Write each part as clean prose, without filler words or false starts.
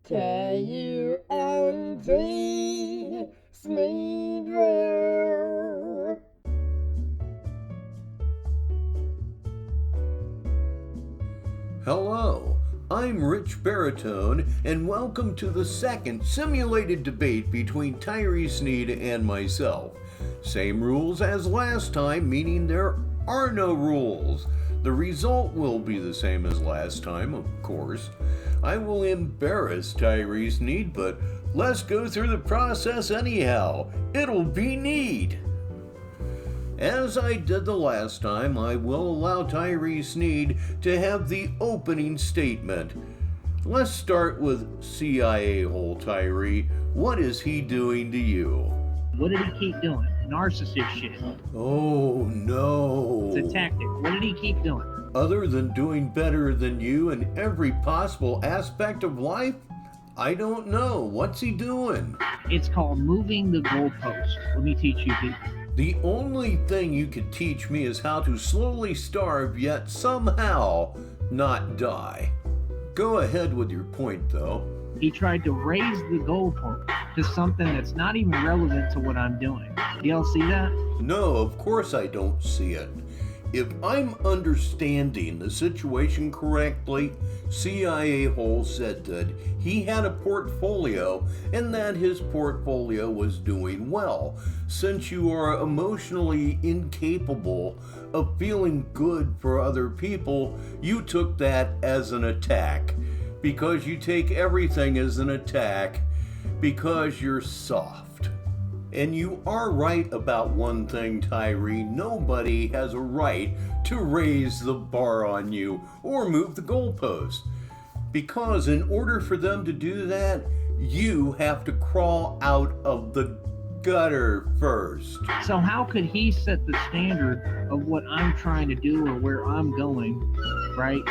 KUNT Sneed. Hello, I'm Rich Baritone, and welcome to the second simulated debate between Tyree Sneed and myself. Same rules as last time, meaning there are no rules. The result will be the same as last time, of course. I will embarrass Tyree Sneed, but let's go through the process anyhow. It'll be neat. As I did the last time, I will allow Tyree Sneed to have the opening statement. Let's start with CIA hole Tyree. What is he doing to you? What did he keep doing? Narcissist shit. Oh no. It's a tactic. What did he keep doing? Other than doing better than you in every possible aspect of life? I don't know. What's he doing? It's called moving the goalpost. Let me teach you people. The only thing you could teach me is how to slowly starve yet somehow not die. Go ahead with your point, though. He tried to raise the goalpost to something that's not even relevant to what I'm doing. Y'all see that? No, of course I don't see it. If I'm understanding the situation correctly, CIA Hole said that he had a portfolio and that his portfolio was doing well. Since you are emotionally incapable of feeling good for other people, you took that as an attack. Because you take everything as an attack because you're soft. And you are right about one thing, Tyree. Nobody has a right to raise the bar on you or move the goalpost. Because in order for them to do that, you have to crawl out of the gutter first. So how could he set the standard of what I'm trying to do or where I'm going, right?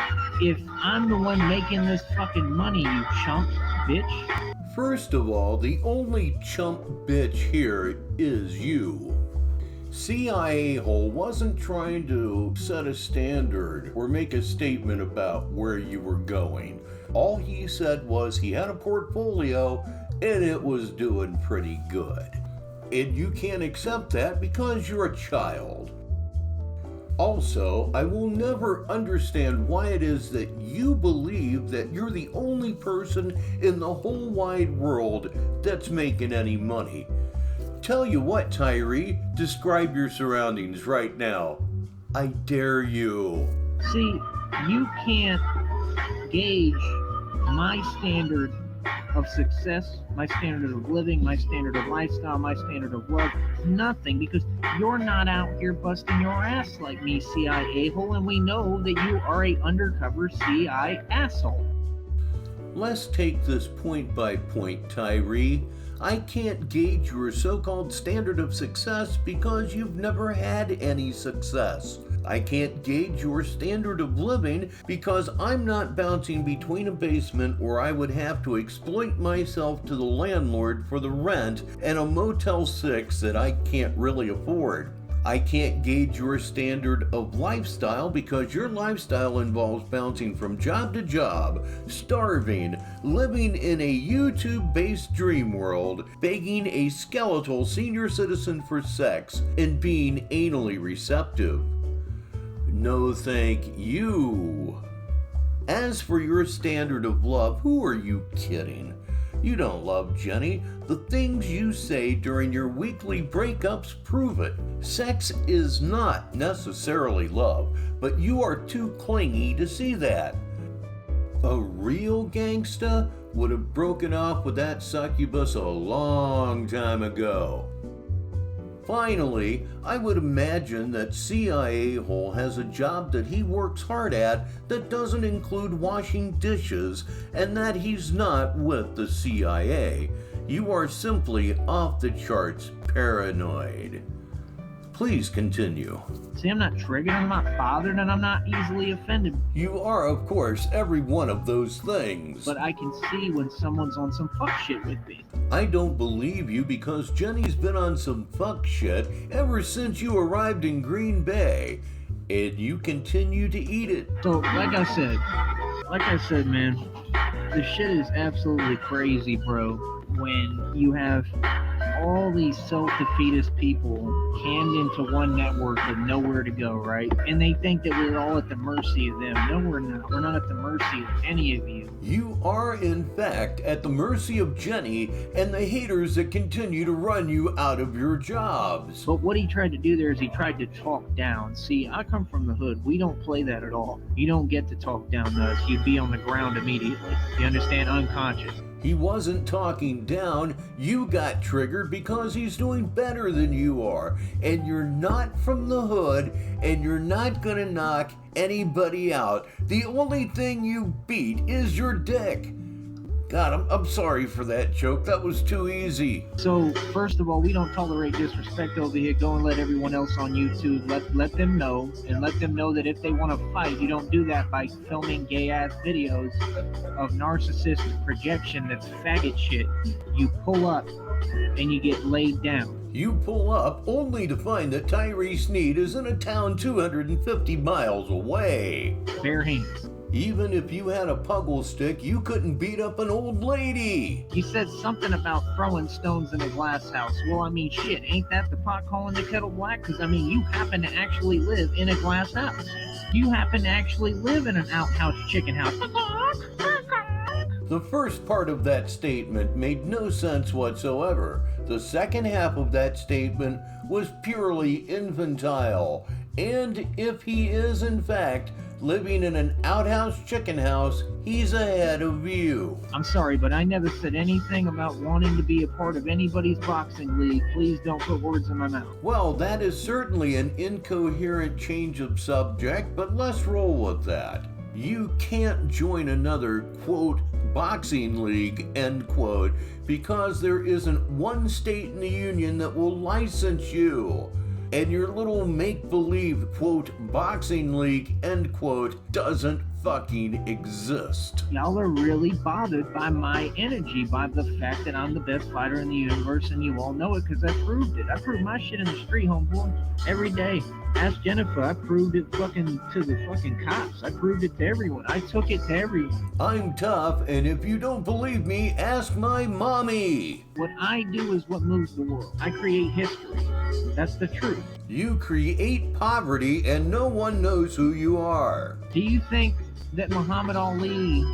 If I'm the one making this fucking money, you chump bitch. First of all, the only chump bitch here is you. CIA Hole wasn't trying to set a standard or make a statement about where you were going. All he said was he had a portfolio and it was doing pretty good. And you can't accept that because you're a child. Also, I will never understand why it is that you believe that you're the only person in the whole wide world that's making any money. Tell you what, Tyree, describe your surroundings right now. I dare you. See, you can't gauge my standard of success, my standard of living, my standard of lifestyle, my standard of love, nothing, because you're not out here busting your ass like me, CIA hole, and we know that you are a undercover CI asshole. Let's take this point by point, Tyree. I can't gauge your so-called standard of success because you've never had any success. I can't gauge your standard of living because I'm not bouncing between a basement where I would have to exploit myself to the landlord for the rent and a Motel 6 that I can't really afford. I can't gauge your standard of lifestyle because your lifestyle involves bouncing from job to job, starving, living in a YouTube-based dream world, begging a skeletal senior citizen for sex, and being anally receptive. No, thank you. As for your standard of love, who are you kidding? You don't love Jenny. The things you say during your weekly breakups prove it. Sex is not necessarily love, but you are too clingy to see that. A real gangsta would have broken off with that succubus a long time ago. Finally, I would imagine that CIA Hole has a job that he works hard at that doesn't include washing dishes and that he's not with the CIA. You are simply off the charts paranoid. Please continue. See, I'm not triggered, I'm not bothered, and I'm not easily offended. You are, of course, every one of those things. But I can see when someone's on some fuck shit with me. I don't believe you because Jenny's been on some fuck shit ever since you arrived in Green Bay, and you continue to eat it. So, like I said, man, The shit is absolutely crazy, bro, when you have all these self-defeatist people canned into one network with nowhere to go, right? And they think that we're all at the mercy of them. No, we're not. We're not at the mercy of any of you. You are, in fact, at the mercy of Jenny and the haters that continue to run you out of your jobs. But what he tried to do there is he tried to talk down. See, I come from the hood. We don't play that at all. You don't get to talk down to us. You'd be on the ground immediately. You understand? Unconscious. He wasn't talking down. You got triggered because he's doing better than you are. And you're not from the hood, and you're not gonna knock anybody out. The only thing you beat is your dick. God, I'm sorry for that joke. That was too easy. So, first of all, we don't tolerate disrespect over here. Go and let everyone else on YouTube, let them know, and let them know that if they want to fight, you don't do that by filming gay-ass videos of narcissistic projection that's faggot shit. You pull up, and you get laid down. You pull up only to find that Tyree Sneed is in a town 250 miles away. Bare hands. Even if you had a puggle stick, you couldn't beat up an old lady. You said something about throwing stones in a glass house. Well, I mean, shit, ain't that the pot calling the kettle black? Because, I mean, you happen to actually live in a glass house. You happen to actually live in an outhouse chicken house. The first part of that statement made no sense whatsoever. The second half of that statement was purely infantile. And if he is, in fact, living in an outhouse chicken house, he's ahead of you. I'm sorry, but I never said anything about wanting to be a part of anybody's boxing league. Please don't put words in my mouth. Well, that is certainly an incoherent change of subject, but let's roll with that. You can't join another, quote, boxing league, end quote, because there isn't one state in the union that will license you. And your little make-believe, quote, boxing league, end quote, doesn't fucking exist. Y'all are really bothered by my energy, by the fact that I'm the best fighter in the universe, and you all know it because I proved it. I proved my shit in the street, homeboy, every day. Ask Jennifer, I proved it fucking to the fucking cops. I proved it to everyone. I took it to everyone. I'm tough, and if you don't believe me, ask my mommy. What I do is what moves the world. I create history. That's the truth. You create poverty, and no one knows who you are. Do you think that Muhammad Ali,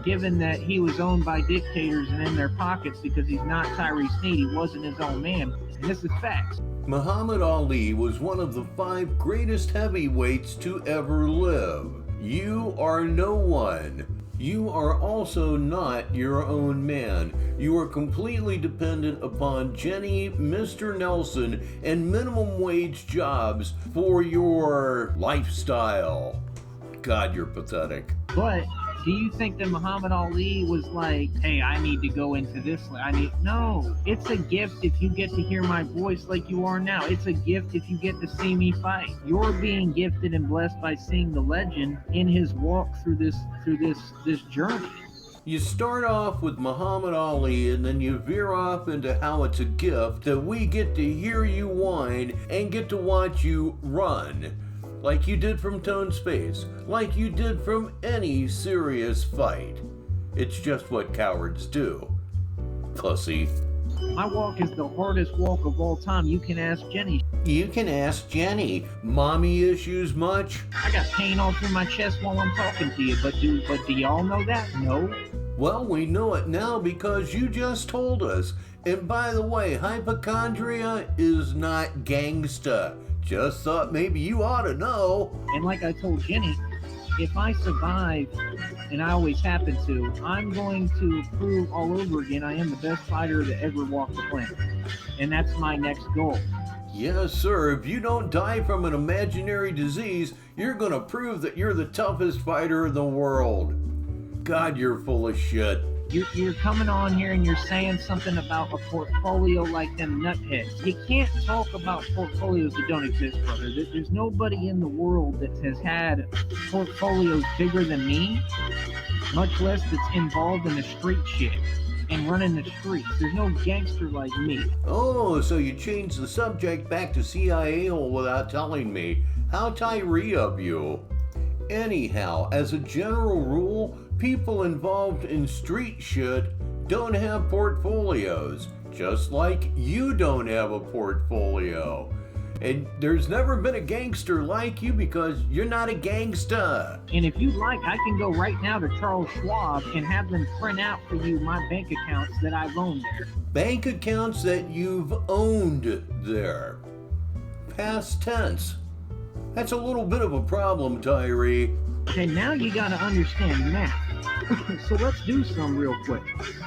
given that he was owned by dictators and in their pockets because he's not Tyree Sneed, he wasn't his own man, and this is facts. Muhammad Ali was one of the 5 greatest heavyweights to ever live. You are no one. You are also not your own man. You are completely dependent upon Jenny, Mr. Nelson, and minimum wage jobs for your lifestyle. God, you're pathetic. But do you think that Muhammad Ali was like, hey, I need to go into this? No, it's a gift if you get to hear my voice like you are now. It's a gift if you get to see me fight. You're being gifted and blessed by seeing the legend in his walk through this journey. You start off with Muhammad Ali and then you veer off into how it's a gift that we get to hear you whine and get to watch you run. Like you did from Tone Space, like you did from any serious fight. It's just what cowards do. Pussy. My walk is the hardest walk of all time. You can ask Jenny. You can ask Jenny. Mommy issues much? I got pain all through my chest while I'm talking to you, but do y'all know that? No. Well, we know it now because you just told us. And by the way, hypochondria is not gangsta. Just thought maybe you ought to know. And like I told Jenny, if I survive, and I always happen to, I'm going to prove all over again I am the best fighter that ever walked the planet. And that's my next goal. Yes, sir. If you don't die from an imaginary disease, you're going to prove that you're the toughest fighter in the world. God, you're full of shit. You're coming on here and you're saying something about a portfolio like them nutheads. You can't talk about portfolios that don't exist, brother. There's nobody in the world that has had portfolios bigger than me, much less that's involved in the street shit and running the streets. There's no gangster like me. Oh, so you changed the subject back to CIA hole without telling me. How Tyree of you. Anyhow, as a general rule, people involved in street shit don't have portfolios, just like you don't have a portfolio. And there's never been a gangster like you because you're not a gangsta. And if you like, I can go right now to Charles Schwab and have them print out for you my bank accounts that I've owned there. Bank accounts that you've owned there. Past tense. That's a little bit of a problem, Tyree. Okay, now you gotta understand math. So let's do some real quick,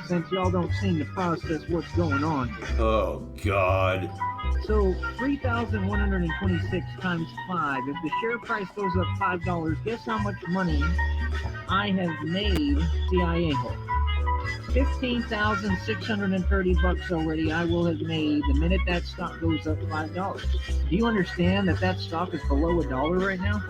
since y'all don't seem to process what's going on here. Oh, God. So 3,126 times 5. If the share price goes up $5, guess how much money I have made CIA hold? $15,630 already I will have made the minute that stock goes up $5. Do you understand that that stock is below $1 right now?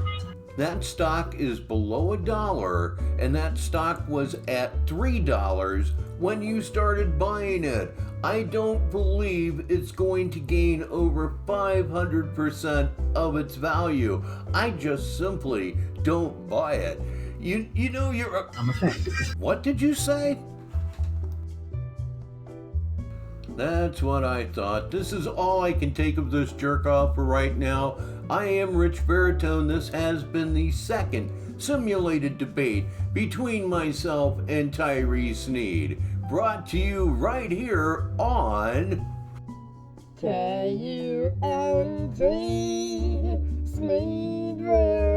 That stock is below $1, and that stock was at $3 when you started buying it. I don't believe it's going to gain over 500% of its value. I just simply don't buy it. You know you're a... I'm a fan. What did you say? That's what I thought. This is all I can take of this jerk off for right now. I am Rich Baritone. This has been the second simulated debate between myself and Tyree Sneed, brought to you right here on KUNT Sneed Radio.